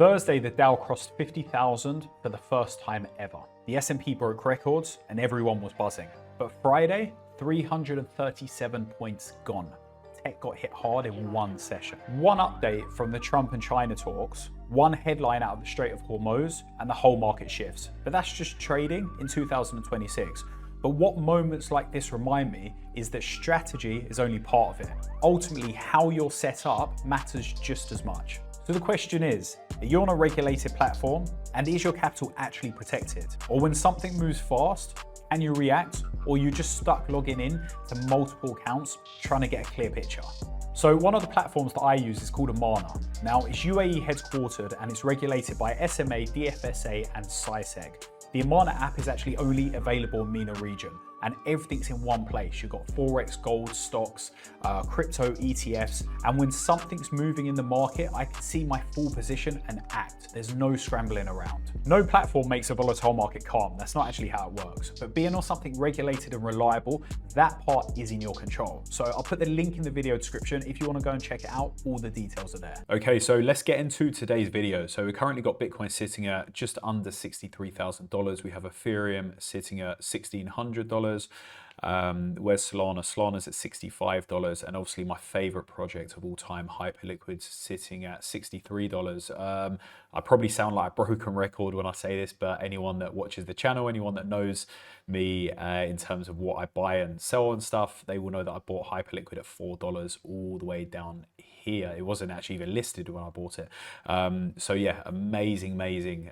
Thursday, the Dow crossed 50,000 for the first time ever. The S&P broke records and everyone was buzzing. But Friday, 337 points gone. Tech got hit hard in one session. One update from the Trump and China talks, one headline out of the Strait of Hormuz, and the whole market shifts. But that's just trading in 2026. But what moments like this remind me is that strategy is only part of it. Ultimately, how you're set up matters just as much. So the question is, are you on a regulated platform? And is your capital actually protected? Or when something moves fast, can you react? Or are you just stuck logging in to multiple accounts trying to get a clear picture? So one of the platforms that I use is called Amana. Now it's UAE headquartered and it's regulated by SMA, DFSA and SISEC. The Amana app is actually only available in MENA region and everything's in one place. You've got Forex, gold, stocks, crypto, ETFs. And when something's moving in the market, I can see my full position and act. There's no scrambling around. No platform makes a volatile market calm. That's not actually how it works. But being on something regulated and reliable, that part is in your control. So I'll put the link in the video description. If you want to go and check it out, all the details are there. Okay, so let's get into today's video. So we currently got Bitcoin sitting at just under $63,000. We have Ethereum sitting at $1,600. Where's Solana? Solana's at $65, and obviously my favorite project of all time, Hyperliquid's sitting at $63. I probably sound like a broken record when I say this, but anyone that watches the channel, anyone that knows me in terms of what I buy and sell and stuff, they will know that I bought Hyperliquid at $4 all the way down here. It wasn't actually even listed when I bought it. So yeah, amazing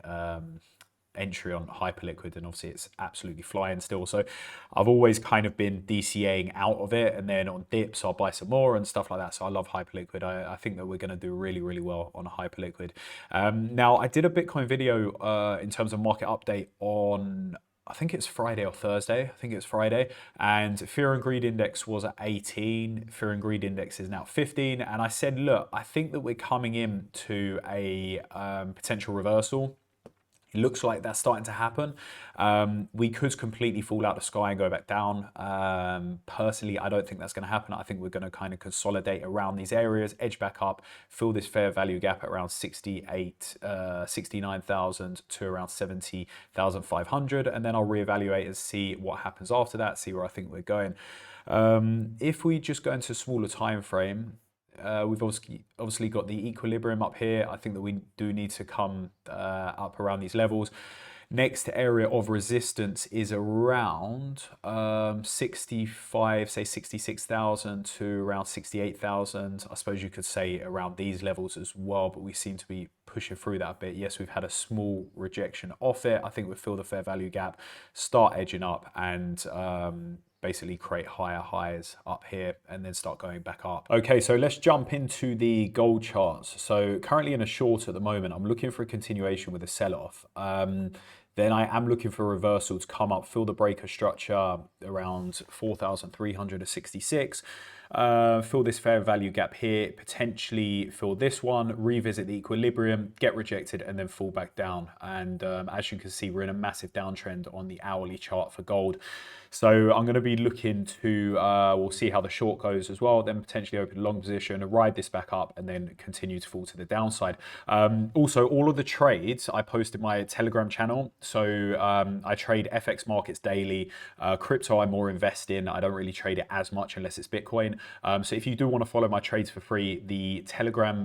entry on Hyperliquid, and obviously it's absolutely flying still. So I've always kind of been DCAing out of it, and then on dips I'll buy some more and stuff like that. So I love Hyperliquid. I think that we're going to do really well on Hyperliquid. Now I did a Bitcoin video in terms of market update on, I think it's Friday or Thursday. I think it's Friday. And Fear and Greed Index was at 18. Fear and Greed Index is now 15. And I said, look, I think that we're coming into a potential reversal. It looks like that's starting to happen. We could completely fall out of the sky and go back down. Personally, I don't think that's going to happen. I think we're going to kind of consolidate around these areas, edge back up, fill this fair value gap at around 69,000 to around 70,500. And then I'll reevaluate and see what happens after that, see where I think we're going. If we just go into a smaller time frame, we've obviously got the equilibrium up here. I think that we do need to come up around these levels. Next area of resistance is around 65, say 66,000 to around 68,000. I suppose you could say around these levels as well, but we seem to be pushing through that a bit. Yes, we've had a small rejection off it. I think we'll fill the fair value gap, start edging up, and basically create higher highs up here and then start going back up. Okay, so let's jump into the gold charts. So currently in a short at the moment, I'm looking for a continuation with a sell-off. Then I am looking for a reversal to come up, fill the breaker structure around 4,366. Fill this fair value gap here, potentially fill this one, revisit the equilibrium, get rejected, and then fall back down. And as you can see, we're in a massive downtrend on the hourly chart for gold. So I'm going to be looking to, we'll see how the short goes as well, then potentially open a long position, ride this back up, and then continue to fall to the downside. Also, all of the trades I post in my Telegram channel. So I trade FX markets daily. Crypto I more invest in. I don't really trade it as much unless it's Bitcoin. So if you do want to follow my trades for free,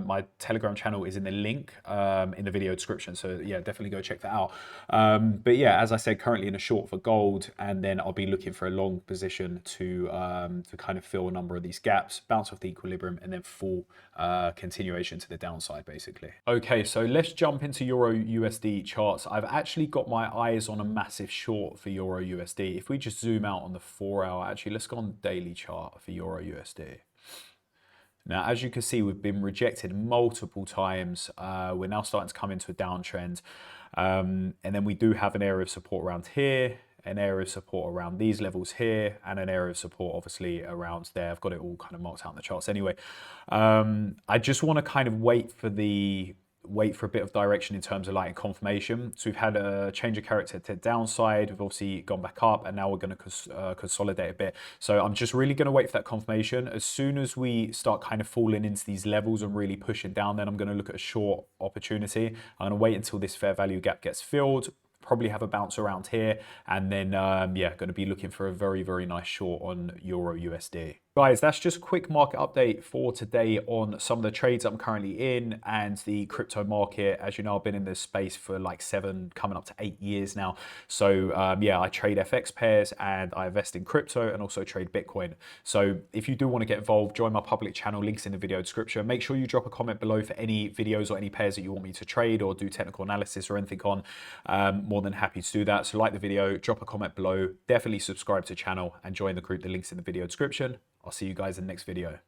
my Telegram channel is in the link in the video description. So yeah, definitely go check that out. But yeah, as I said, currently in a short for gold, and then I'll be looking for a long position to kind of fill a number of these gaps, bounce off the equilibrium, and then full continuation to the downside, basically. Okay, so let's jump into Euro USD charts. I've actually got my eyes on a massive short for Euro USD. If we just zoom out on the 4 hour, actually, let's go on the daily chart for Euro USD. Now, as you can see, we've been rejected multiple times. We're now starting to come into a downtrend. And then we do have an area of support around here, an area of support around these levels here, and an area of support obviously around there. I've got it all kind of marked out in the charts anyway. I just want to kind of wait for the wait for a bit of direction in terms of like confirmation. So we've had a change of character to downside. We've obviously gone back up, and now we're going to consolidate a bit. So I'm just really going to wait for that confirmation. As soon as we start kind of falling into these levels and really pushing down, then I'm going to look at a short opportunity. I'm going to wait until this fair value gap gets filled, probably have a bounce around here, and then yeah, going to be looking for a very, very nice short on Euro USD. Guys, that's just a quick market update for today on some of the trades I'm currently in and the crypto market. As you know, I've been in this space for like 7, coming up to 8 years now. So yeah, I trade FX pairs and I invest in crypto and also trade Bitcoin. So if you do want to get involved, join my public channel, links in the video description. Make sure you drop a comment below for any videos or any pairs that you want me to trade or do technical analysis or anything on. More than happy to do that. So like the video, drop a comment below, definitely subscribe to the channel and join the group. The link's in the video description. I'll see you guys in the next video.